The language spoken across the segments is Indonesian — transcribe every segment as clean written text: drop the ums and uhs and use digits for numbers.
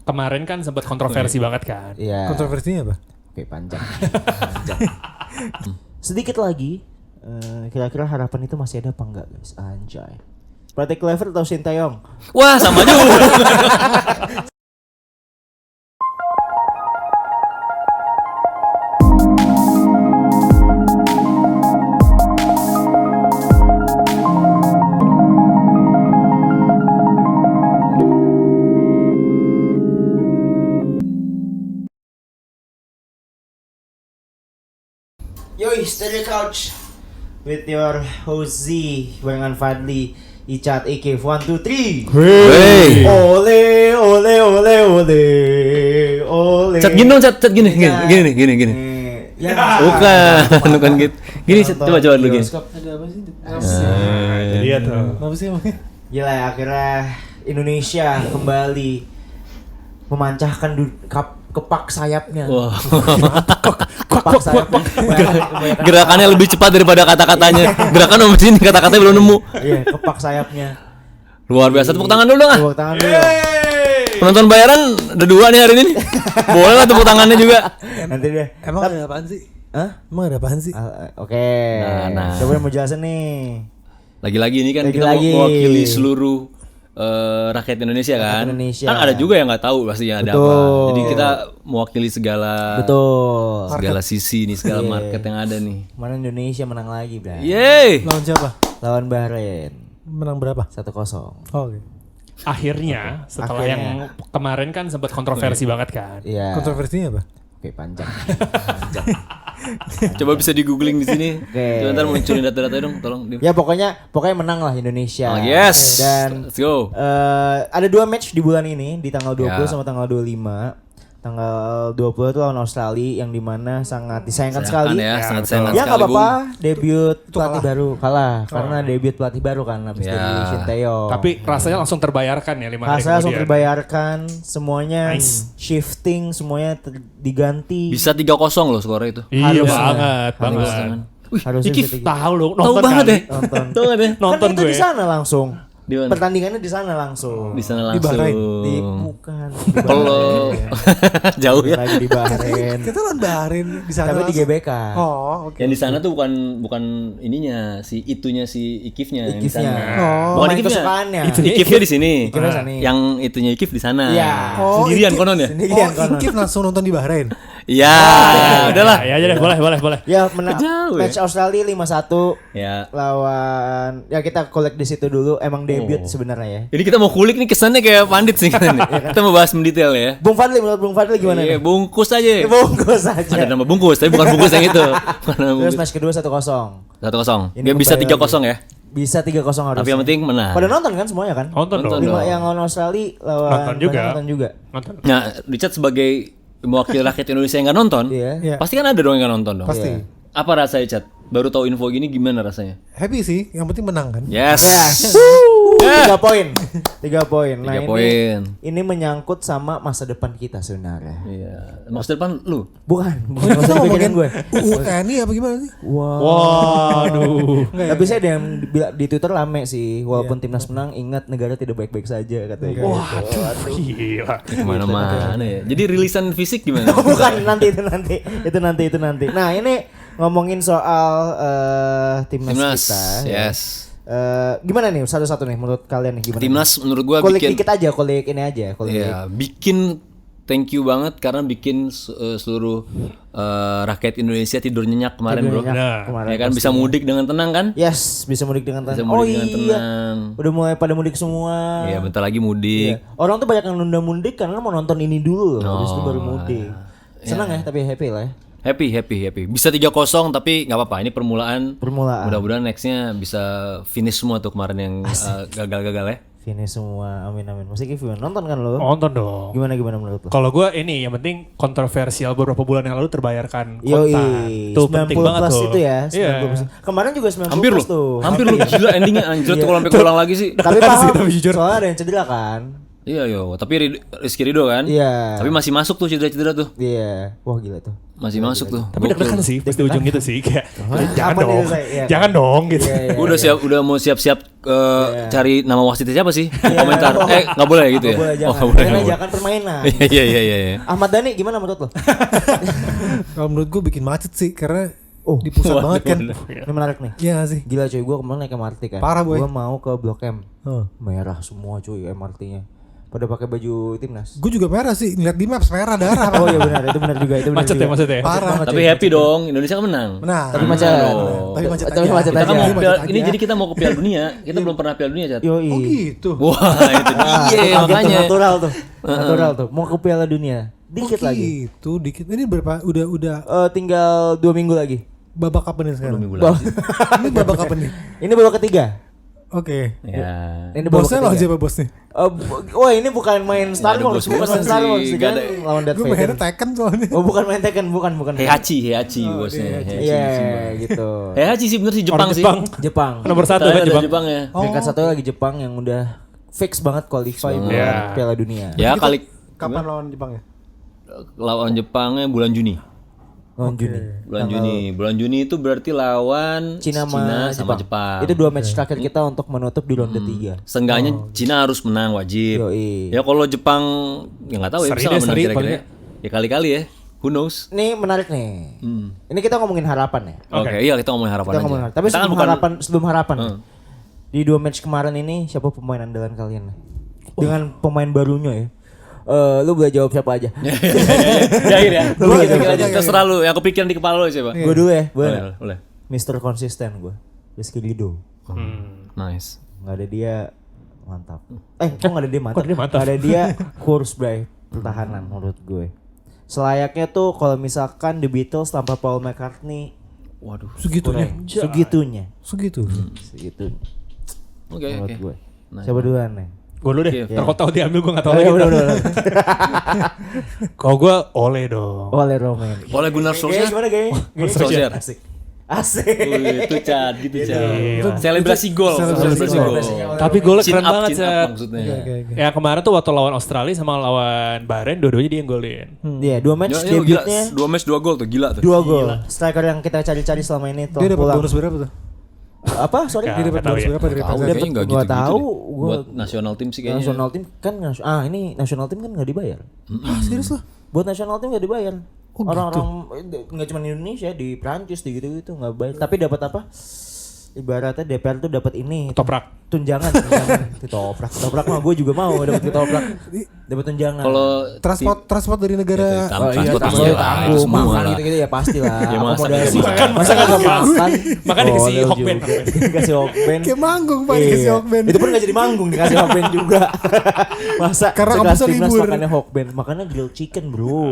kemarin kan sempat kontroversi banget kan. Iya. Kontroversinya apa? Oke, panjang. Sedikit lagi, kira-kira harapan itu masih ada apa enggak guys? Anjay. Berarti Clever atau Sintayong? Wah, sama juga. Yoi, Steady Couch with your host Z, barengan Fadli, Icat, Ikif, 1, 2, 3. Wey. Ole, ole, ole, ole, ole. Cat gini dong, cat gini. Gini. Ya, Bukan gitu. Gini, Cat, coba dulu gini. Ada apa sih? Jadi ya tuh. Apa sih emangnya? gila ya, akhirnya Indonesia kembali memancahkan kepak sayapnya. Wah. Kepak sayapnya. Gerakannya lebih cepat daripada kata-katanya. Gerakan nomor sini kata-katanya belum nemu. Iya, kepak sayapnya. Luar biasa, tepuk tangan dulu dong ah. Tepuk tangan dulu. Penonton bayaran ada 2 nih hari ini. Boleh lah tepuk tangannya juga. Nanti deh. Emang ada apaan sih? Hah? Emang ada apaan sih? Oke. Nah. Coba mau jelasin nih. Lagi-lagi ini kan kita Lagi-lagi. mewakili seluruh rakyat Indonesia kan. Indonesia. Kan ada juga yang nggak tahu pastinya ada apa. Betul. Jadi kita mewakili segala sisi nih, segala market yang ada nih. Mana Indonesia menang lagi, Bro. Yeay. Lawan siapa? Lawan Bahrain. Menang berapa? 1-0. Oh, oke. Akhirnya setelah yang kemarin kan sempat kontroversi banget kan. Iya. Kontroversinya apa? Oke, panjang. Coba bisa di googling di sini. Oke. Coba ntar munculin data-datanya dong, tolong. Dim. Ya pokoknya menang lah Indonesia. Oh, yes. Dan Let's go. ada 2 match di bulan ini, di tanggal 20 Ya. sama tanggal 25. Tanggal 20 itu lawan Australia yang dimana sangat disayangkan sekali. Ya, sangat sayang Ya nggak sekali, Bung. apa-apa, debut pelatih baru kalah karena debut pelatih baru kan habis Ya. dari Sintayong. Tapi rasanya langsung terbayarkan ya 5 hari Rasanya langsung kemudian. terbayarkan, semuanya Nice. shifting, semuanya diganti. Bisa 3-0 loh skornya itu. Iya Harusnya. banget. Harusnya Ikif bisa tahu lo Tahu nonton banget kan? ya. Nonton. Tahu banget ya. Nonton Kan itu gue. di sana langsung. Di mana? Pertandingannya di sana langsung. Di sana langsung. Bahrain. Di bukan. Kalau jauh ya. Lagi di Bahrain. Kita lawan Bahrain di sana. Tapi di langsung. GBK. Oh, oke. Yang di sana tuh bukan ininya, si itunya si Ikifnya yang di Ikifnya. sana. Oh. Bukan Pemain Ikifnya. kesukaannya. Ikifnya di sini. Ikifnya di sini. Yang itunya Ikif di sana. Iya. Oh, Sendirian Ikif- konon ya? Sendirian Oh, konon. Ikif langsung nonton di Bahrain. Iya, udahlah. Ya deh, boleh. Ya menang Jauh ya. match Australia 5-1 Ya. lawan, ya kita collect di situ dulu, emang debut sebenarnya ya. Ini kita mau kulik nih, kesannya kayak pandit sih kita nih. Kita mau bahas mendetail ya. Bung Fadli, menurut Bung Fadli gimana Iya, nih? bungkus aja. Bungkus Ada aja. nama bungkus, tapi bukan bungkus yang itu. Bukan nama Terus bungkus. match kedua 1-0. 1-0. Ini Dia bisa kembali 3-0 ya. Bisa 3-0 harusnya. Tapi yang penting menang. Pada nonton kan semuanya kan? Nonton dong. Nonton. Yang lawan Australia lawan Nonton juga. Bahrain nonton juga. Nonton. Nah, Richard sebagai mewakili rakyat Indonesia yang nggak nonton, Iya. Iya. pasti kan ada dong yang nggak nonton dong. Pasti. Iya. Apa rasanya, Chat? Baru tahu info gini gimana rasanya? Happy sih, yang penting menang kan. Yes. Yes. 3 poin. 3 poin. Nah, 3 poin. ini menyangkut sama masa depan kita sebenarnya. Iya. Maksud depan lu. Bukan Oh, kita masa ngomongin depan gue. TNI apa gimana sih? Waduh. Tapi saya ada yang di Twitter rame sih, walaupun timnas menang, ingat negara tidak baik-baik saja katanya. Gitu. Waduh, gila. Kemana-mana ya. Jadi rilisan fisik gimana? Bukan itu nanti. Nah ini ngomongin soal timnas kita. ya. Yes. Gimana nih satu-satu nih menurut kalian nih gimana? Timnas menurut gua Kulik bikin dikit aja, kulik ini aja, kulik. Iya, bikin thank you banget karena bikin seluruh rakyat Indonesia tidur nyenyak kemarin, Bro. Nah, Kemarin Ya kan bisa mudik dengan tenang kan? Yes, bisa mudik dengan tenang. Bisa mudik dengan iya. tenang. Udah mulai pada mudik semua. Iya, bentar lagi mudik. Orang tuh banyak yang nunda mudik karena mau nonton ini dulu, habis itu baru Oh, mudik. iya. Senang ya, tapi happy lah ya. Happy. Bisa 3-0 tapi nggak apa-apa. Ini permulaan. Permulaan. Mudah-mudahan nextnya bisa finish semua tuh kemarin yang gagal-gagal ya. Finish semua, amin. Masih gimana? Nonton kan lo? Nonton dong. Gimana menurut lo? Kalau gue ini yang penting kontroversial beberapa bulan yang lalu terbayarkan Yoi, konten. Tuh 90 penting banget plus tuh. itu ya, 90 Iya. plus. Kemarin juga 90 Hampir plus loh. tuh. Hampir loh. Gila endingnya anjir tuh kalau sampai keulang lagi sih. Tapi Dekat sih, paham, tapi jujur. soalnya ada yang cedera kan? Iya, tapi Rizky Ridho kan? Iya. Tapi masih masuk tuh cedera-cedera tuh. Iya, wah gila tuh. masih masuk tuh. Tapi deg-degan sih pas di ujung gitu sih kayak jangan Aman dong. itu, saya. Iya, Jangan dong gitu. Udah mau siap-siap cari nama wasitnya siapa sih? Komentar. Nggak boleh gitu ya? Nggak boleh, jangan. Nggak boleh. Jangan nggak aja kan permainan. boleh. Iya. Ahmad Dhani gimana menurut lo? Kalau menurut gue bikin macet sih karena Oh, di pusat Waduh, banget kan. Ini menarik nih. Iya gak sih? Gila cuy, gue kemarin naik MRT kan. Parah, boy. Gue mau ke Blok M. Oh. Merah semua cuy MRT-nya. Pada pakai baju timnas. Gue juga merah sih, ngeliat di maps merah darah. Oh iya benar, itu benar juga, itu benar Macet juga. ya maksudnya. Parah. Tapi happy dong, Indonesia kan menang. Nah, Tapi macet. Tapi macet Tapi aja. macet Kita kan aja. mau Macet piala, aja. ini jadi kita mau ke Piala Dunia. Kita belum pernah Piala Dunia, Cat. Yoi. Oh gitu. Wah, itu dia Kaget tuh, makanya. natural tuh. Natural tuh. Mau ke Piala Dunia. Dikit Oh, lagi. gitu, dikit. Ini berapa? Udah Tinggal 2 minggu lagi. babak apa nih sekarang? Minggu lagi. Ini babak apa nih? Ini babak ketiga. Oke. Ya. Ini babak Bosnya lawan ketiga. siapa bosnya? Wah ini bukan main Star ada Wars, bukan bos-bosan main Star Wars sih, sih kan gak ada. lawan Darth Gue Vader. mainnya Tekken soalnya. Oh bukan main Tekken, bukan. Heihachi bosnya. Heihachi Iya Mishima. gitu. Heihachi sih bener sih Jepang Orang sih. Jepang. Jepang. Nomor 1 Terakhir kan ada Jepang. Jepang ya. Peringkat 1 lagi Jepang yang udah fix banget qualify buat Iya. Piala Dunia. Ya kali Kapan lawan Jepang ya? lawan Jepangnya bulan Juni. Lawan Juni. Bulan Juni itu berarti lawan Cina sama Jepang. Itu 2 match terakhir kita untuk menutup di ronde 3. Seenggaknya Cina harus menang wajib. Yoi. Ya kalau Jepang ya nggak tahu ya Seri bisa deh, nggak menang seri kira-kira. paling Ya kali-kali ya. Who knows? Ini menarik nih. Ini kita ngomongin harapan ya. Oke, iya kita ngomongin harapan Kita aja. ngomongin harapan. Tapi Kita kan sebelum harapan nih. Di 2 match kemarin ini siapa pemain andalan kalian nih? Dengan pemain barunya ya. Lu boleh jawab siapa aja. Jahir ya. Terserah lu, yang kepikiran di kepala lu siapa? Gue dulu ya, boleh. Boleh. Mr. Konsisten gue. Rizky Ridho. Nice. Nggak ada dia mantap. Kok nggak ada dia mantap? Kok dia mantap? Nggak ada dia kurs bray pertahanan menurut gue. Selayaknya tuh kalau misalkan The Beatles tanpa Paul McCartney Waduh. Segitunya. segitunya. Segitu. Segitunya Oke, menurut oke. gue. Nice. Siapa duluan nih? Gue dulu deh. Oke. Ntar kau tahu diambil gue gak tahu Oh, lagi. udah. Kalau gue Ole dong. Oleh Roman. Oleh Gunnar Solskjaer. Gimana gayanya? Solskjaer. Asik. Asik. Itu Cad, gitu Cad. Gila. Selebrasi gol. Selebrasi gol. Tapi golnya Chin keren up, banget chin up Cet. maksudnya. Ya kemarin tuh waktu lawan Australia sama lawan Bahrain dua-duanya dia yang golin. Iya, 2 match Ya, gila. debutnya 2 match 2 gol tuh, gila tuh. 2 gol. Striker yang kita cari-cari selama ini tuh Dia dapat pulang. bonus berapa tuh? Apa? Sorry. Nggak Dia dapat tahu bonus ya. berapa dari Tahu PSM? kayaknya enggak Gua gitu-gitu tahu, deh. gua- Buat nasional tim sih kayaknya. Nasional tim kan ini nasional tim kan nggak dibayar. Ah, serius lah. Buat nasional tim nggak dibayar. Oh, Orang-orang nggak cuma di Indonesia, di Prancis, di gitu-gitu nggak bayar. Tapi dapat apa? Ibaratnya DPR tuh dapat ini Toprak. tunjangan. Ketoprak mah gue juga mau dapat ketoprak. Dapat tunjangan. Kalau Transport dari negara. Oh iya, transport transport iya lah, itu tanggung, semua makan lah. gitu-gitu ya pasti lah. Ya, masa Akomodasi. nggak Masa kagak makan? Makan dikasih Boleh Hokben. juga. Dikasih hokben. Kayak manggung Pak Iya. dikasih Hokben. Itu pun gak jadi manggung dikasih hokben juga. Masa Karena sekelas kampusnya timnas libur. makannya hokben, makannya grilled chicken bro.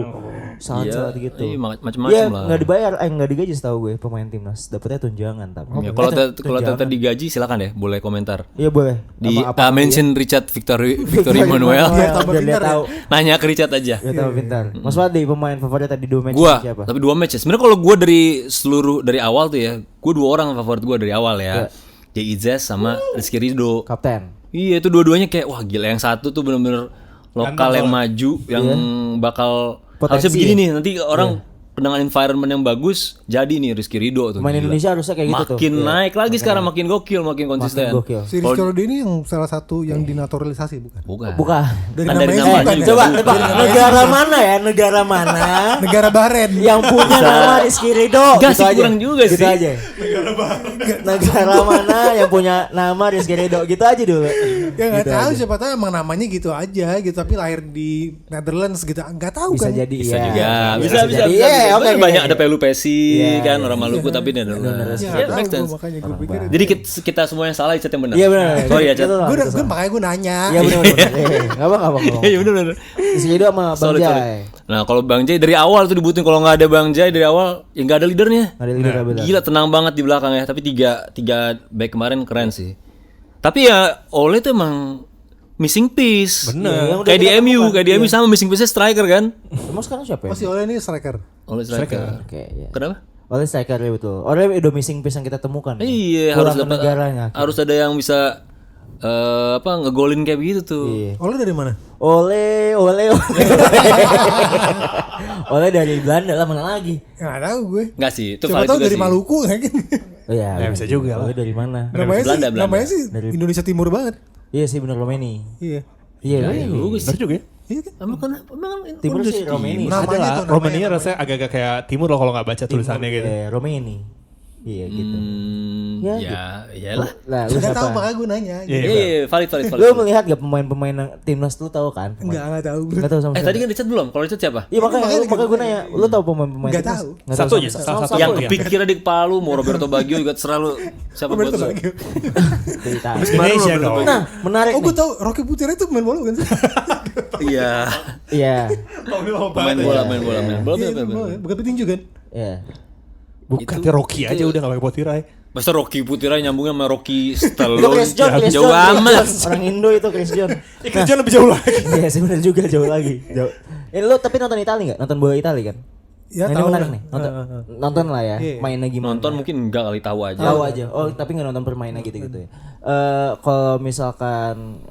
Salat-salat gitu. Iya, macam-macam Iya lah. nggak dibayar, nggak digaji setahu gue pemain timnas. Dapatnya tunjangan tapi. Ya, kalau kalau digaji silakan ya, boleh komentar. Iya boleh. Di Apa- mention Richard Victory Emmanuel. Biar tambah biar dia pintar ya. tahu. Nanya ke Richard aja. Biar tahu pintar. Mas Wadi pemain favorit tadi 2 match Gua, siapa? tapi 2 match ya. Sebenarnya kalau gua dari awal tuh ya, gua 2 orang favorit gua dari awal ya. Jay Izzes sama Rizky Ridho. Kapten. Iya, itu dua-duanya kayak wah gila, yang satu tuh bener-bener lokal yang maju, yang bakal Potensi harusnya begini ya? nih, nanti orang dengan environment yang bagus jadi nih Rizky Ridho tuh. Pemain gila. Indonesia harusnya kayak gitu tuh. Makin naik lagi sekarang, makin gokil, makin konsisten. Gokil. Si Rizky Ridho ini yang salah satu yang dinaturalisasi bukan? Bukan. Bukan. Dari Kan dari namanya namanya bukan ya? juga Coba bukan. tebak negara mana ya? Negara mana Negara Bahrain. yang punya nama Rizky Ridho? Enggak Gitu sih, aja. kurang juga Gitu sih. aja. Negara mana yang punya nama Rizky Ridho? Gitu aja dulu. Ya nggak Gitu tahu aja. siapa tahu emang namanya gitu aja gitu tapi lahir di Netherlands gitu nggak tahu Bisa kan. jadi Bisa ya. juga, bisa. jadi. Iya, oke. Banyak ada Pelu Pesi Iya, kan iya. orang Maluku tapi dia adalah. Ya, Ya, nggak make tahu sense. gua, makanya gue pikir Jadi kita semua yang salah, Chat yang benar. Iya benar. Sorry ya, Chat. Itu lah, gue itu salah. makanya gue nanya. Iya benar benar. Enggak apa. Iya benar. Rizky Ridho sama Bang Sorry. Jai. Nah kalau Bang Jai dari awal tuh dibutuhin, kalau nggak ada Bang Jai dari awal ya nggak ada leadernya. Ada leader benar. Gila tenang banget di belakang ya. Tapi tiga back kemarin keren sih. Tapi ya Ole tuh emang missing piece. Iya, yang udah Kayak di kita MU, temukan. kayak di MU sama missing piece striker kan. Emang sekarang siapa ya? Masih oleh ini striker. Ole striker. Oke, iya. Kenapa? Oleh striker ya betul. Oleh udah missing piece yang kita temukan. Iya, Kurang harus ke negaranya. harus ada yang bisa ngegolin kayak begitu tuh. Iya. Oleh dari mana? Ole. Ole dari Belanda lah, mana lagi? Nggak tahu gue. Enggak sih, itu Siapa valid tahu juga dari sih. Maluku kan? Oh iya, Ya, bisa juga lah. Ole dari mana? Belanda. Namanya sih Dari- Indonesia Timur banget. Iya sih bener Romani. Iya. Iya, Juga sih. Benar juga ya. Iya kan? Emang Timur sih Romani. Namanya Ada lah, tuh, namanya Romania rasanya agak-agak kayak timur loh kalau nggak baca tulisannya gitu. Romani. Iya gitu. Ya, Ya, iyalah. Lah, lu Nggak tahu siapa? makanya gue nanya. Iya. Iya, valid. Lu melihat gak pemain-pemain timnas lu tahu kan? Nggak tahu. Enggak tahu sama Tadi kan dicat belum? Kalau dicat siapa? Iya makanya gue nanya, lu tahu pemain-pemain Nggak timnas? tahu. Nggak Satu sama- aja, sama- salah sama- satu. Yang Iya. kepikiran di kepala lu mau Roberto Baggio juga terserah lu. Siapa buat lu? Cerita. Indonesia dong. Nah, menarik Oh gue nih. tahu Rocky Putira itu pemain bola kan? Iya. Iya. Main bola. Iya, bukan petinju kan? Iya. Bukan Rocky aja udah nggak pakai potirai. Masa Rocky Putira nyambungnya sama Rocky Itu Stallone? Chris John, Chris Jauh John, amat. Chris John. Orang Indo itu Chris John. Kerjaan lebih jauh lagi. Iya sih benar juga jauh lagi. Jauh. Lu tapi nonton Itali nggak? Nonton bola Itali kan? Ya Nah, ini tahu menarik lah. nih. Nonton lah ya. Iya. Mainnya gimana? Nonton mungkin enggak kali tahu aja. Tahu aja. Oh, tapi nggak nonton permainan gitu-gitu ya. Kalau misalkan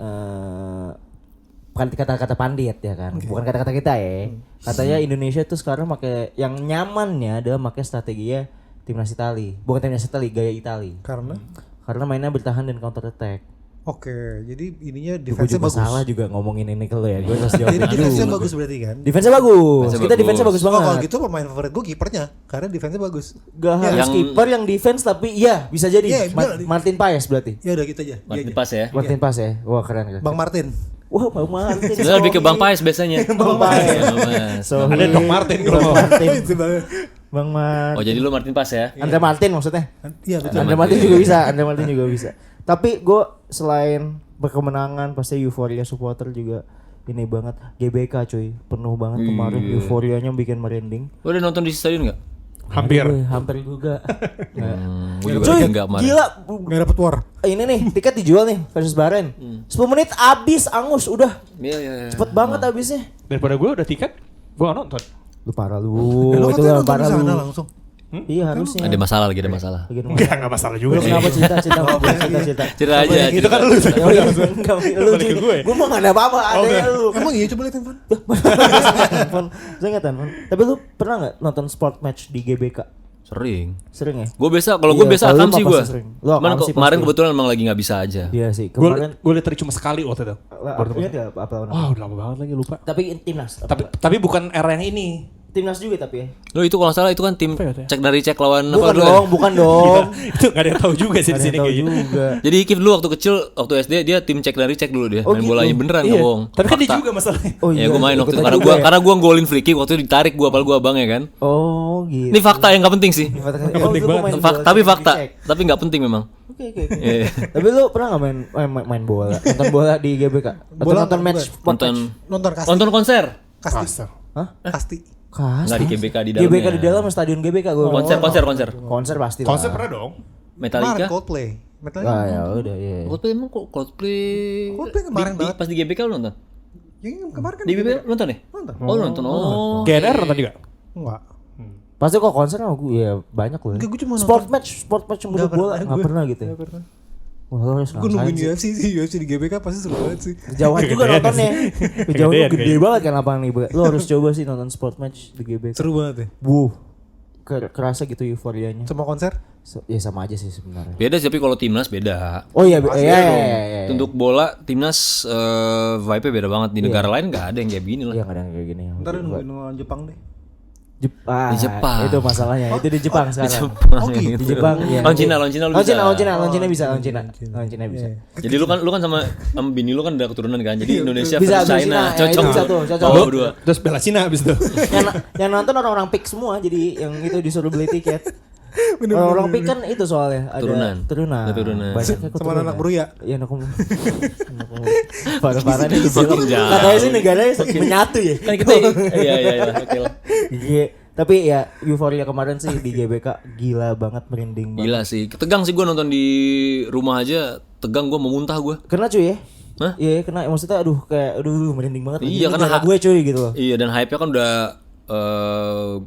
bukan kata-kata pandit ya kan, bukan kata-kata kita ya. Katanya Indonesia tuh sekarang pakai yang nyamannya adalah pakai strateginya timnas Itali, bukan timnas Itali, gaya Itali. Karena mainnya bertahan dan counter attack. Oke, jadi ininya Gue defense-nya juga bagus. salah juga ngomongin ini ke lo ya. Gue harus jawab. Jadi defense-nya bagus berarti kan? Defense-nya bagus. Defense-nya Kita defense-nya bagus Oh, banget. kalau gitu pemain favorit gue kipernya karena defense-nya bagus. Gak harus Yang- kiper yang defense tapi iya bisa jadi. Iya, Martin Paes berarti. Ya udah gitu aja. Martin Iya, Pas ya. Martin Paes ya. Wah keren keren. Bang Martin. Wah Bang Martin. Sebenarnya lebih ke Bang Paes biasanya. Bang Paes. Iya, Bang Paes. Sohib. Ada Dok Martin kalau Bang mau. Martin. Itu banget. Bang Martin. Oh, jadi lu Martin Pas ya? Andre Martin maksudnya. Iya betul. Andre Martin juga bisa. Andre Martin juga bisa. Tapi gue selain berkemenangan pasti euforia supporter juga ini banget. GBK cuy penuh banget kemarin euforianya bikin merinding. Lu udah nonton di stadion enggak? Hampir. Hampir juga. Gue juga Cuy, enggak kemarin. gila. Nggak dapet war. Ini nih tiket dijual nih versus Bahrain. 10 menit abis angus udah. Iya. Cepet banget abisnya. Daripada gue udah tiket, gue nggak nonton. Lu parah lu. Lo Itu katanya lah nonton parah di lu. sana langsung. Iya harusnya. Ada masalah lagi, ada masalah. Lagi ada Enggak masalah juga Lu sih. kenapa cerita cerita. Cerita aja. Itu kan lu. Oh iya, enggak lu Balik ke gue. Gue mah gak ada apa-apa, ada enggak. ya lu. Emang iya coba liatin Van. Handphone. Saya ingat handphone. Tapi lu pernah gak nonton sport match di GBK? Sering. Sering ya? Gue biasa, kalau gue Iya, biasa kalau lu akam mah sih gue. pasti sering. Lu Cuman akam sih kemarin pasti. kebetulan emang lagi nggak bisa aja. Iya sih, kemarin Gue liat cuma sekali waktu itu. ingat gak apa lawan apa? Wah udah lama banget lagi lupa. Tapi timnas. Tapi bukan era yang ini. Timnas juga tapi ya. Lo itu kalau nggak salah itu kan tim Apa ya? cek dari cek lawan Bukan apa dulu dong, kan? bukan dong. Itu gak ada yang tahu juga sih di Ada sini yang tahu kayaknya. juga. Jadi Kif dulu waktu kecil, waktu SD dia tim cek dari cek dulu dia. Oh, Main gitu? bolanya beneran Iya. nggak bohong. Tapi kan dia Fakta. juga masalahnya. Oh Ya gue main waktu itu ikutan karena juga gue ya? karena gue golin free kick waktu itu ditarik gue apal gue abang ya kan. Oh gitu. Ini fakta yang nggak penting sih. penting banget. Tapi fakta, tapi nggak penting memang. Oke. Iya. Tapi lu pernah nggak main bola? Nonton bola di GBK? Atau Bola nonton enggak, match? sport Nonton match? Nonton kasti. nonton konser. Kasti. Astaga. Hah? Kasti. Kas. Nggak di GBK di dalamnya. GBK di dalam stadion GBK gue. Konser pasti lah. Konsep pernah dong. Kemarin Metallica. Coldplay. Ah ya udah iya. Coldplay emang kok Coldplay. Coldplay kemarin Di- banget. Pas di GBK lu nonton? Yang kemarin kan Di GBK nonton ya? Nonton. Oh nonton. Oh. GNR nonton juga. Enggak. Pasti kok konser sama gue ya banyak loh. Enggak, gue cuma sport match untuk Nggak bola pernah nggak gue. pernah gitu. Ya? Wah, lo harus Gue nungguin ngerasain sih. UFC sih, UFC di GBK pasti seru banget sih. Kejauhan juga Kegedean nontonnya. sih. Kejauhan Kegedean gede kayaknya. banget kan lapangan nih. Lo harus coba sih nonton sport match di GBK. Seru banget ya. Kerasa gitu euforianya. Sama konser? Ya sama aja sih sebenarnya. Beda sih tapi kalau timnas beda. Oh iya, iya. Untuk bola timnas vibe-nya beda banget di negara lain nggak ada yang kayak begini lah. Iya kadang kayak gini. Ntar nungguin Jepang deh. Jepang. Di Jepang. Itu masalahnya. Itu di Jepang sekarang. Oh gitu. Di Jepang ya. Lawan Cina lu bisa. Lawan Cina bisa. Lawan Cina bisa. Jadi lu kan sama bini lu kan ada keturunan kan. Jadi Indonesia Bisa, versus China. Cina. Ya, itu bisa tuh, cocok. Oh, berdua. Terus bela Cina abis itu. yang nonton orang-orang pick semua jadi yang itu disuruh beli tiket. Orang-orang pick kan itu soalnya ada Turunan. Banyaknya Sama keturunan. anak Bruya. Iya anak parah-parah nih di film. jauh. Katanya sih negaranya menyatu ya. Kan kita iya oke lah. Iya. Tapi ya euforia kemarin sih di GBK gila banget merinding banget. Gila sih. Tegang sih gua nonton di rumah aja. Tegang gua mau muntah gua. Kena cuy ya? Hah? Iya kena maksudnya aduh merinding banget. Iya, Ini karena negara gue cuy gitu loh. Iya dan hype-nya kan udah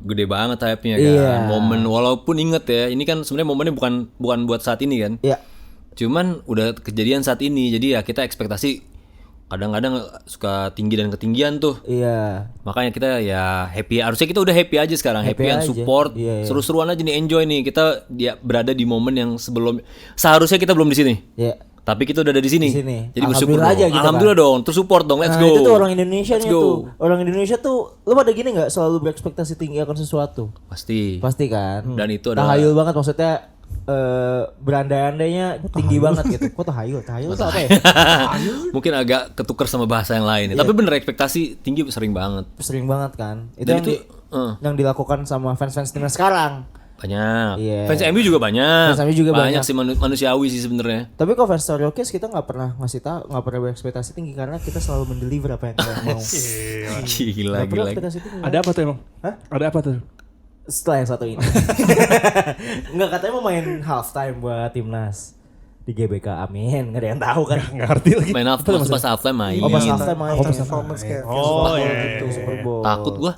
gede banget hype-nya kan. Iya. Momen walaupun inget ya, ini kan sebenarnya momennya bukan buat saat ini kan. Iya. Cuman udah kejadian saat ini, jadi ya kita ekspektasi kadang-kadang suka tinggi dan ketinggian tuh. Iya. Makanya kita ya happy, harusnya kita udah happy aja sekarang, happy and aja. support, Iya. seru-seruan aja nih, enjoy nih. Kita dia berada di momen yang sebelum seharusnya kita belum di sini. Iya. Tapi kita udah ada di sini. Di sini. Jadi bersyukur Alhamdulillah dong. aja gitu Alhamdulillah dong, terus support dong. Let's Nah, go. itu tuh orang Indonesia nya Let's go. tuh. Orang Indonesia tuh lu pada gini enggak selalu berekspektasi tinggi akan sesuatu? Pasti. Pasti kan? Dan itu adalah tahayul banget maksudnya berandai-andainya tinggi banget gitu. Kok tahayul? Tahayul itu apa ya? Mungkin agak ketuker sama bahasa yang lain. Tapi bener ekspektasi tinggi sering banget. Sering banget kan. Itu Dan yang, itu, yang dilakukan sama fans-fans timnas sekarang. Banyak. Iya. Fans MU juga banyak. Fans MU juga banyak. sih manusiawi sih sebenarnya. Tapi kalau fans Showcase kita nggak pernah ngasih tahu, nggak pernah berekspektasi tinggi karena kita selalu mendeliver apa yang kita mau. Gila, Nggak pernah gila. ekspektasi tinggi. Ada apa tuh emang? Hah? Ada apa tuh? Setelah yang satu ini. Nggak, katanya mau main halftime buat timnas di GBK. Amin. Nggak ada yang tahu kan. Nggak ngerti lagi. Main pas halftime main. Oh pas halftime main. Performance kayak Oh Super Bowl iya. gitu, Super Bowl. Takut gua.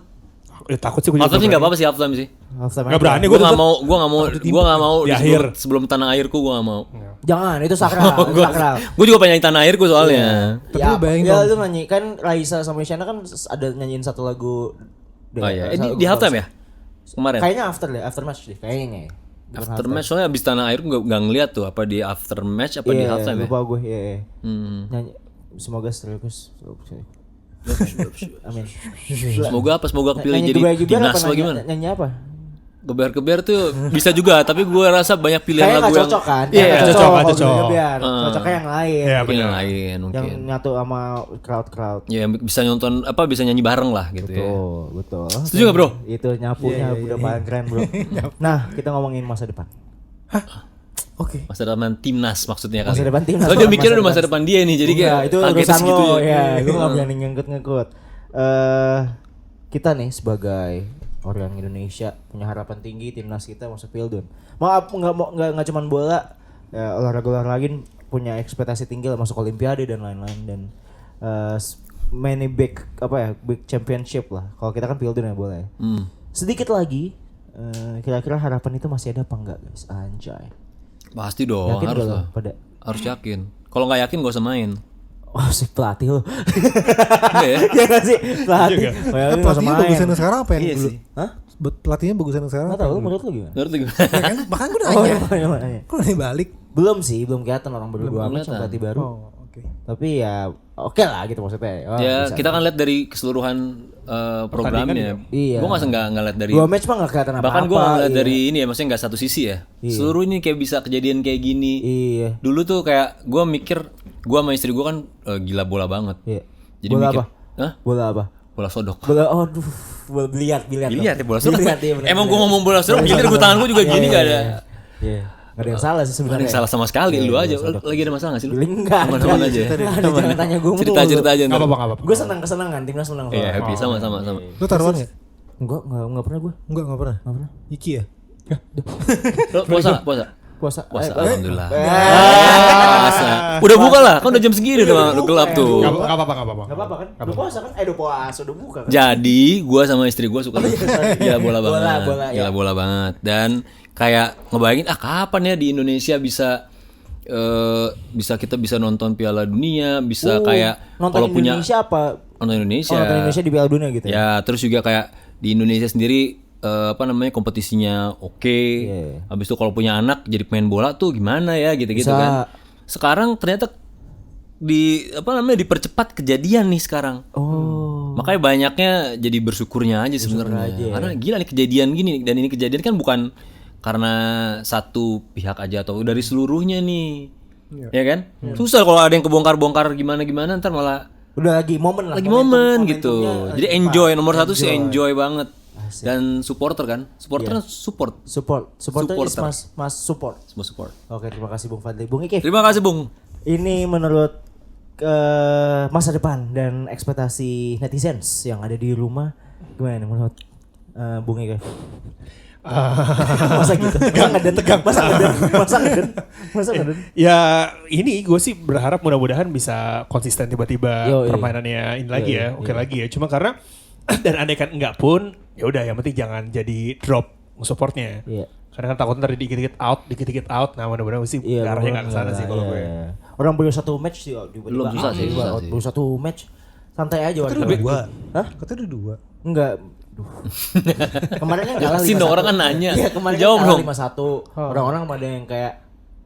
Ya, takut sih gue juga. Halftime sih enggak apa-apa sih halftime sih. Halftime Nggak aja. berani Gua gue enggak mau Di di akhir. sebelum tanah airku gua enggak mau. Jangan, itu sakral. itu sakral. Gua juga pengen nyanyi tanah airku soalnya. Tapi Ya, lu bayangin ya dong. lu nyanyi kan Raisa sama Isyana kan ada nyanyiin satu lagu. Oh iya, ini di halftime ya? Kemarin. Kayaknya after match deh, kayaknya. Bukan After match soalnya abis tanah air gua enggak ngeliat tuh apa di after match apa di Iya, halftime ya. lupa gue, iya. Hmm. Nyanyi, semoga terus. Amin. Semoga kepilih Nyanyi jadi geber-geber timnas apa apa gimana? Nyanyi apa? Geber-geber tuh bisa juga, tapi gua rasa banyak pilihan Kayaknya lagu nggak yang cocok kan? Iya, Nggak cocok, kalau nggak cocok. geber-geber. Cocoknya yang lain. Iya mungkin yang benar. lain Yang mungkin. nyatu sama crowd. Ya bisa nonton bisa nyanyi bareng lah gitu ya. Betul. Setuju nggak, Bro? Itu nyapunya udah paling keren, Bro. Nah, kita ngomongin masa depan. Oke. Masa depan timnas maksudnya kali. Masa depan timnas. Soalnya dia mikirnya udah masa depan dia nih, jadi kayak Enggak, itu kagetnya urusan segitu lo ya. ya. Gue gak berani ngikut-ngikut. Kita nih sebagai orang Indonesia punya harapan tinggi timnas kita masuk Pildun. Maaf nggak cuma bola, ya, olahraga lain punya ekspektasi tinggi lah masuk Olimpiade dan lain-lain dan many big championship lah. Kalau kita kan Pildun ya bola ya. Sedikit lagi kira-kira harapan itu masih ada apa enggak guys? Anjay. Pasti dong, Yakin harus gak lo lah. pada? Harus yakin. Kalau nggak yakin gak usah main. Oh si pelatih lo. Enggak ya? Ya gak sih pelatih. Oh, ya, nggak usah Pelatihnya main. bagusan yang sekarang apa yang Iya dulu? sih. Hah? Pelatihnya bagusan yang sekarang Nggak apa tahu yang lu dulu? menurut lu gimana? Ngerti gue. Ya kan, bahkan gue Oh nanya. iya. Kok nanya balik? Belum sih, belum kelihatan orang baru Belum 2 match kelihatan. sama pelatih baru. Oh, oke. Tapi ya oke lah gitu maksudnya. Oh, Ya bisa. kita kan lihat dari keseluruhan programnya. Iya. Gue nggak ngeliat dari. 2 match mah nggak kelihatan apa-apa. Bahkan gue ngeliat iya. dari ini ya, maksudnya nggak satu sisi ya. Seluruh ini kayak bisa kejadian kayak gini. Iya. Dulu tuh kayak gue mikir, gue sama istri gue kan gila bola banget. Iya. Jadi Bola mikir, apa? hah? Bola apa? Bola sodok. Bola aduh, bola biliar. Biliar ya bola sodok. Biliar, iya, bener, Emang bener. gue ngomong bola sodok, biliar gue tangan gue juga gini gak ada. Iya. Gak ada yang salah sih Gak ada sebenarnya. yang salah sama sekali, Iya, lu aja. bola sodok. Lagi ada masalah gak sih lu? Enggak. Aman-aman aja. Jangan tanya gue Cerita aja ntar. Nggak apa-apa. Gue senang kesenangan, timnas menang. Iya, happy sama. Lu taruhan nggak? Enggak pernah gue. Enggak pernah. Iki ya? Lu puasa. Puasa. Alhamdulillah. Puasa. Udah buka lah, kan udah jam segini udah gelap tuh. Nggak apa-apa. Gak apa-apa kan? Udah puasa kan? Udah puasa, udah buka kan? Jadi gua sama istri gua suka gila bola banget. Bola, ya. Gila bola banget. Dan kayak ngebayangin kapan ya di Indonesia kita bisa nonton Piala Dunia, bisa kayak nonton kalau punya Indonesia apa? nonton Indonesia. Oh, nonton Indonesia di Piala Dunia gitu ya? Ya, terus juga kayak di Indonesia sendiri kompetisinya oke. Habis itu kalau punya anak jadi pemain bola tuh gimana ya gitu-gitu Bisa. kan. Sekarang ternyata dipercepat kejadian nih sekarang. Oh. Makanya banyaknya jadi bersyukurnya aja sebenarnya. Karena gila nih kejadian gini dan ini kejadian kan bukan karena satu pihak aja atau dari seluruhnya nih. Ya kan? Susah kalau ada yang kebongkar-bongkar gimana-gimana ntar malah Udah lagi momen lah. lagi momen gitu. momentumnya Jadi lagi enjoy pas. nomor satu sih enjoy banget. Dan supporter kan, supporter kan support, Supporter is mas support. semua support. Oke, terima kasih Bung Fadli. Bung Iki, Terima kasih Bung. ini menurut masa depan dan ekspektasi netizens yang ada di rumah gimana nih menurut Bung Iki? Masa gitu? Masa ngeden? Ya ini gue sih berharap mudah-mudahan bisa konsisten tiba-tiba Yoi. permainannya ini lagi ya, oke lagi ya. Cuma karena dan andaikan enggak pun, ya udah yang penting jangan jadi drop supportnya. Iya. Karena kan takut ntar dikit-dikit out. Nah mudah-mudahan sih arahnya nggak kesana sih kalau gue. Orang baru 1 match sih, Belum, susah sih. Baru 1 match, santai aja. Katanya udah 2. Hah? Katanya udah 2. Enggak. Kemarin kan kalah 5-1. Jelasin dong, orang kan nanya. Iya, kemarin Jawab kan kalah dong. 5-1. Orang-orang pada yang kayak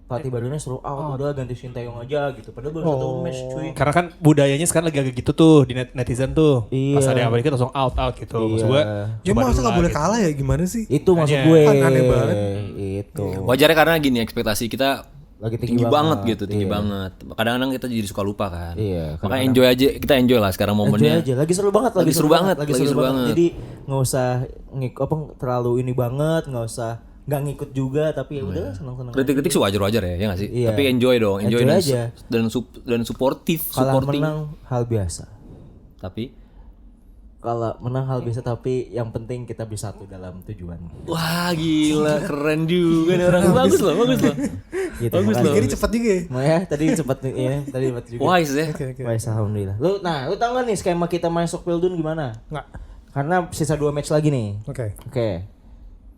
pelatih barunya suruh udah ganti Sintayong aja gitu. Padahal baru 1 match cuy. Karena kan budayanya sekarang lagi agak gitu tuh di netizen tuh. Iya. Pas ada yang apa dikit langsung out gitu. Maksud gue Ya masa nggak boleh kalah ya, gimana sih? Itu maksud Makanya. gue. Kan aneh banget. Itu. Wajarnya karena gini, ekspektasi kita Lagi tinggi banget gitu, tinggi iya. banget. Kadang-kadang kita jadi suka lupa kan. Iya, Makanya enjoy aja, kita enjoy lah sekarang Enjoy momennya. aja, lagi seru banget, Lagi seru banget. Jadi nggak usah terlalu ini banget, nggak ngikut juga, tapi ya udah senang-senang. Kritik-kritik sih wajar-wajar ya nggak sih? Iya. Tapi enjoy dong, enjoy Enjoy dan, aja. dan supportive, Kalah supporting. menang hal biasa. Tapi Kalau menang hal biasa, tapi yang penting kita bersatu dalam tujuan. wah gila, keren juga nih orang. Bagus loh. Gitu. Bagus makanya. loh. Jadi cepet juga ya. Ya, tadi cepat juga. Wise ya. Oke. Wise, alhamdulillah. Lu tahu nggak nih skema kita masuk Pildun gimana? Nggak. Karena sisa 2 match lagi nih. Oke.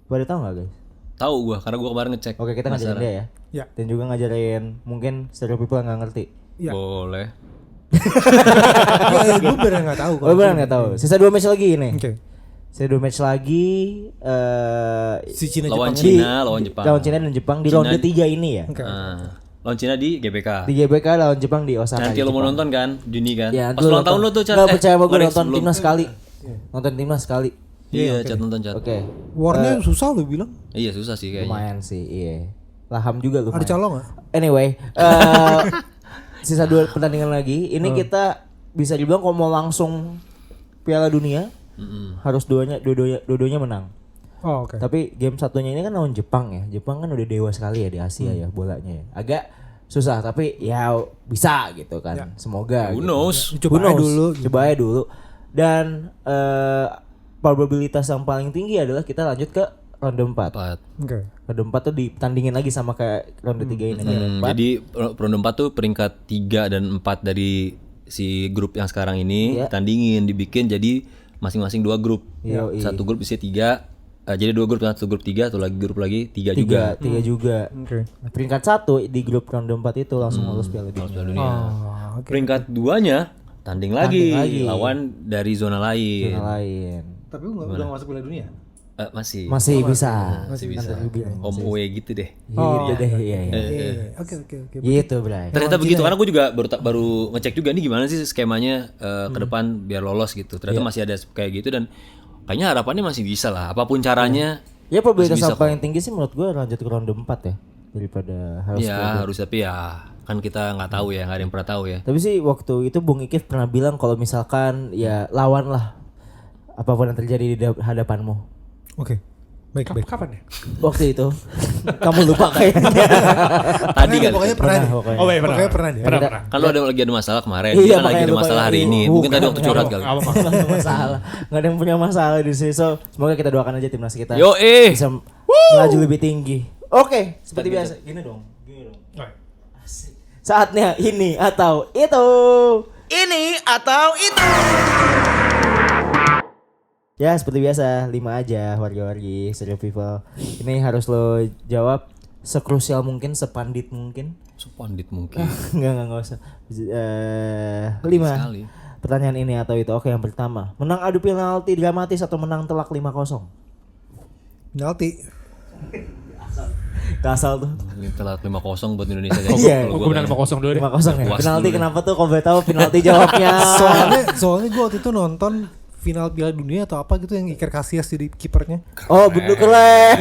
Pada tahu nggak guys? Tahu gua karena gua kemarin ngecek. Oke, kita ngajarin dia ya. Ya. Dan juga ngajarin mungkin stereo people nggak ngerti. Ya. Boleh. Gue beneran nggak tahu. Oh, beneran nggak tahu. Sisa 2 match lagi ini. Oke. Sisa 2 match lagi Si Cina Lawan Jepang. Cina, lawan Jepang. Lawan Cina dan Jepang di ronde 3 ini ya. Oke. Lawan Cina di GBK. Di GBK lawan Jepang di Osaka. Nanti di lo mau Jepang. nonton kan? Juni kan? Ya, Pas ulang tahun lo tuh, Chan. Nggak percaya sama gue kemarin nonton sebelum. timnas sekali. Nonton timnas sekali. Iya, Chat nonton Chat. Oke. Warnya susah lo bilang. Iya, susah sih kayaknya. Lumayan sih, iya. Laham juga lumayan. Ada calon nggak? Anyway, sisa 2 pertandingan lagi. Ini kita bisa dibilang kalau mau langsung Piala Dunia harus dua-duanya menang. Oh, oke. Tapi game satunya ini kan lawan Jepang ya. Jepang kan udah dewa sekali ya di Asia ya bolanya ya. Agak susah tapi ya bisa gitu kan. Ya. Semoga. Who gitu. knows? Coba aja dulu. Coba aja dulu. Dan probabilitas yang paling tinggi adalah kita lanjut ke ronde 4. Empat. Oke. Ronde 4 tuh ditandingin lagi sama kayak ronde 3 ini. Ronde 4. Jadi ronde 4 tuh peringkat 3 dan 4 dari si grup yang sekarang ini Iya. tandingin, dibikin jadi masing-masing 2 grup. Yoi. Satu grup isinya 3. Jadi 2 grup, satu grup 3, atau lagi grup lagi 3 juga. Tiga juga. Oke. Peringkat 1 di grup ronde 4 itu langsung lolos Piala Dunia. Piala Dunia. Oh, oke. Peringkat 2-nya tanding lagi, lagi. lawan dari zona lain. Yang lain. Tapi lu udah masuk Piala Dunia? Masih bisa. masih bisa. Om away gitu deh. Gitu deh, iya. Oke. Gitu, Bray. Ternyata begitu, karena gue juga baru ngecek juga nih gimana sih skemanya ke depan biar lolos gitu. Ternyata masih ada kayak gitu dan kayaknya harapannya masih bisa lah. Apapun caranya. Ya probabilitas Masih bisa yang paling tinggi sih menurut gue lanjut ke ronde 4 ya daripada harus Ya ke- harus, tapi ya kan kita nggak tahu ya, nggak ada yang pernah tahu ya. Tapi sih waktu itu Bung Ikif pernah bilang kalau misalkan ya lawan lah apapun yang terjadi di hadapanmu. Oke. Baik. Kapan ya? Waktu itu kamu lupa kayaknya. Tadi kan. Pokoknya pernah deh. pokoknya. Oh iya Pokoknya pernah deh. Pernah. Kan lo lagi ada masalah kemarin, Iya, dia kan lagi makanya ada lupa masalah hari ini. ini. Mungkin tadi waktu curhat kali. Nggak ada masalah. Nggak ada yang punya masalah di sini. So, semoga kita doakan aja timnas kita Yo bisa melaju lebih tinggi. Oke, seperti biasa. Gini dong. Asik. Saatnya ini atau itu. Ini atau itu. Ya seperti biasa 5 aja warga-wargi Stereo People. Ini harus lo jawab sekrusial mungkin, sepandit mungkin. Sepandit mungkin. Enggak usah. 5 Sekali. pertanyaan ini atau itu. Oke, yang pertama, menang adu penalti dramatis atau menang telak 5-0? Penalti. Kasal tuh. Ini telat 5-0 buat Indonesia guys. Iya. Gue menang 5-0 dulu deh. 5-0 ya. Puas Penalti dulu. kenapa tuh? Kau boleh tahu penalti jawabnya? Soalnya gue waktu itu nonton final Piala Dunia atau apa gitu yang Iker Casillas jadi kipernya. Oh, bener keren.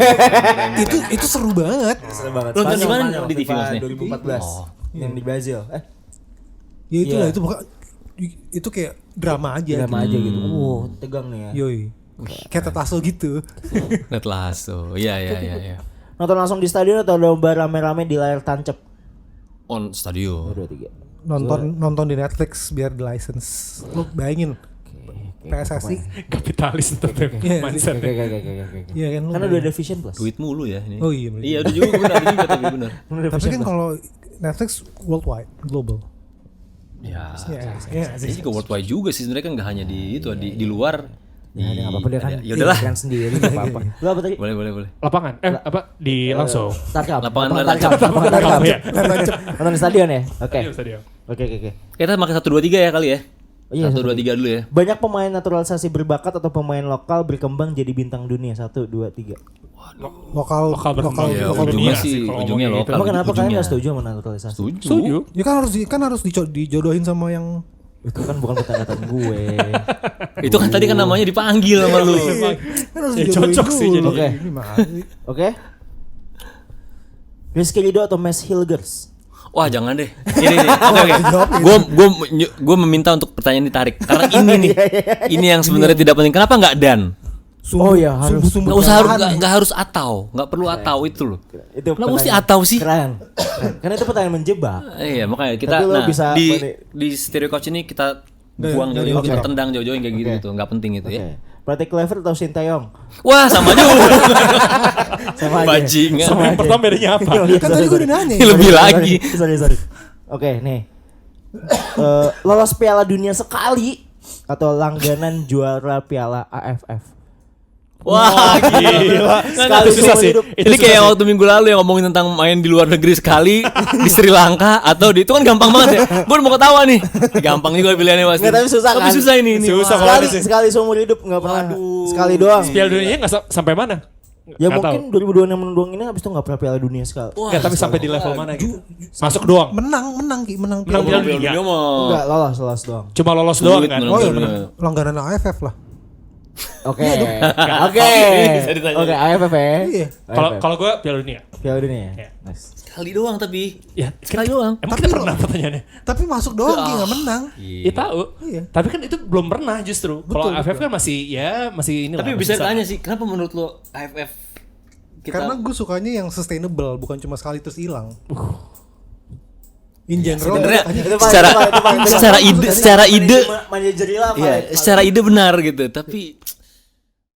Itu seru banget. Seru banget. Nonton di mana? Spanyol, Di TV FIFA maksudnya? 2014. Oh. Yang di Brazil. Ya itulah Iya. itu itu kayak drama aja. Drama aja gitu. Tegang nih ya. Yoi. Kayak Ted Lasso gitu. Net Lasso. Iya. Nonton langsung di stadion atau lomba rame-rame di layar tancap? On stadion. 2, 3. Nonton di Netflix biar di license. Lu bayangin PSSI. Kapitalis tetap ya. Iya, Mindset. Oke. Iya kan lu Karena udah ada Vision Plus. Duit mulu ya ini. Oh iya, bener. Iya udah juga benar, ada juga tapi benar. Tapi kan kalau Netflix worldwide, global. Ya. Iya Ini juga worldwide juga sih sebenarnya kan nggak hanya di itu di luar Ya dia nggak apa-apa dia kan. Ya udahlah. Kan sendiri nggak apa-apa. Lu apa tadi? Boleh. Lapangan. Apa di langsung. Tarkam. Lapangan Tarkam. Tarkam. Tarkam. Ya. Nonton di stadion ya? Oke. Stadion. Oke. Kita pakai 1 2 3 ya kali ya. Oh, iya, 1 2 3 dulu ya. Banyak pemain naturalisasi berbakat atau pemain lokal berkembang jadi bintang dunia. 1, 2, 3. Lokal berkembang. Ya, lokal ujungnya dunia sih, sih kalau ujungnya ngomongin lokal. Emang kenapa kalian ujungnya. nggak setuju sama naturalisasi? Setuju. Ya kan harus dijodohin sama yang Itu kan bukan pertanyaan gue. Itu kan tadi kan namanya dipanggil sama lu. kan harus Ya, dijodohin cocok sih dulu. jadi. Ini mah. Oke. Rizky Ridho atau Mes Hilgers? Wah jangan deh. Ini. Gue meminta untuk pertanyaan ditarik karena ini nih. Ini yang sebenarnya tidak penting. Kenapa nggak Dan? Oh ya harus. Nggak usah nggak harus atau, nggak perlu atau itu loh. Itu Kenapa mesti pertanyaan- atau sih? Keren. Karena itu pertanyaan menjebak. Iya makanya kita Tapi lo bisa di stereo coach ini kita buang dari jauh-jauh, kita oke. tendang jauh-jauh kayak gitu Oke. gitu, nggak penting itu ya. Oke. Berarti Clever atau Sintayong? Wah sama juga. Sama aja. Bajingan. Sama aja. Pertama bedanya apa? Oh, iya, Kan sorry, tadi gue sorry. udah nanya. Lebih lagi. Sorry. Oke, nih. Lolos Piala Dunia sekali atau langganan juara Piala AFF? Wah gila. Sekali Itu susah seumur sih. hidup. Ini kayak waktu minggu lalu yang ngomongin tentang main di luar negeri sekali di Sri Lanka atau di itu kan gampang banget ya. Gue mau ketawa nih. Gampang juga pilihannya pasti. Nggak, tapi susah kan? Tapi susah ini. Susah. Sekali, kalau ada sih. sekali seumur hidup nggak pernah. Sekali doang. Piala Dunianya nggak sampai mana? Ya Nggak mungkin 2026 doang ini habis itu nggak pernah Piala Dunia sekali. Nggak, tapi sampai di level mana gitu? Masuk doang. Menang Menang Piala Piala Dunia. Dunia. Enggak, lolos doang. Cuma lolos doang kan? Oh iya, langganan AFF lah. Oke. Oke. Oke, AFF ya. Iya. Kalau gue Piala Dunia. Piala Dunia. Iya. Nice. Sekali doang tapi. Ya, Sekali doang. Emang kita pernah pertanyaannya? Tapi masuk doang Ki, nggak menang. Iya tahu. Iya. Tapi kan itu belum pernah justru. Kalau AFF kan masih ini Tapi bisa tanya sih, kenapa menurut lo AFF kita Karena gue sukanya yang sustainable, bukan cuma sekali terus hilang. In general, sebenarnya Itu paling- secara itu paling- secara ide Manajeria lah, iya, paling- secara ide benar gitu, tapi